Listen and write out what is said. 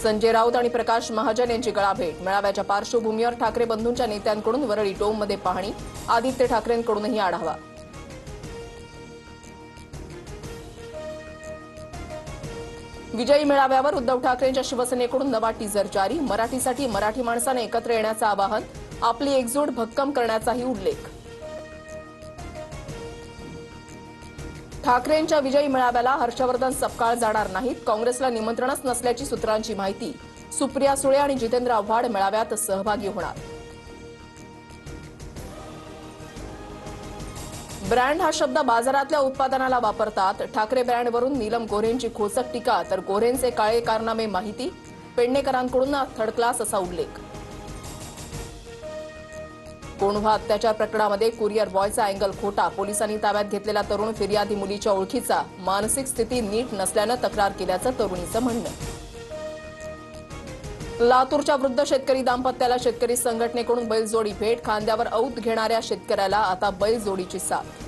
संजय राऊत आणि प्रकाश महाजन यांची गळाभेट। मेळाव्याच्या पार्श्वभूमीवर ठाकरे बंधूंच्या नेत्यांकडून वरळी डोममध्ये पाहणी। आदित्य ठाकरेंकडूनही आढावा। विजयी मेळाव्यावर उद्धव ठाकरेंच्या शिवसेनेकडून नवा टीजर जारी। मराठीसाठी मराठी माणसाने एकत्र येण्याचं आवाहन, आपली एकजूट भक्कम करण्याचाही उल्लेख। ठाकरेंच्या विजयी मेळाव्याला हर्षवर्धन सपकाळ जाणार नाहीत, काँग्रेसला निमंत्रणच नसल्याची सूत्रांची माहिती। सुप्रिया सुळे आणि जितेंद्र आव्हाड मेळाव्यात सहभागी होणार। ब्रँड हा शब्द बाजारातल्या उत्पादनाला वापरतात। ठाकरे ब्रँडवरून नीलम गोऱ्हेंची खोचक टीका, तर गोऱ्हेंचे काळे कारनामे माहिती। पेडणेकरांकडून थर्ड क्लास असा उल्लेख। कोंढवा अत्याचार प्रकरणामध्ये कुरिअर बॉयचा अँगल खोटा। पोलिसांनी ताब्यात घेतलेला तरुण फिर्यादी मुलीच्या ओळखीचा, मानसिक स्थिती नीट नसल्यानं तक्रार केल्याचं तरुणीचं म्हणणं। लातूरच्या वृद्ध शेतकरी दाम्पत्याला शेतकरी संघटनेकडून बैलजोडी भेट। खांद्यावर औत घेणाऱ्या शेतकऱ्याला आता बैलजोडीची साथ।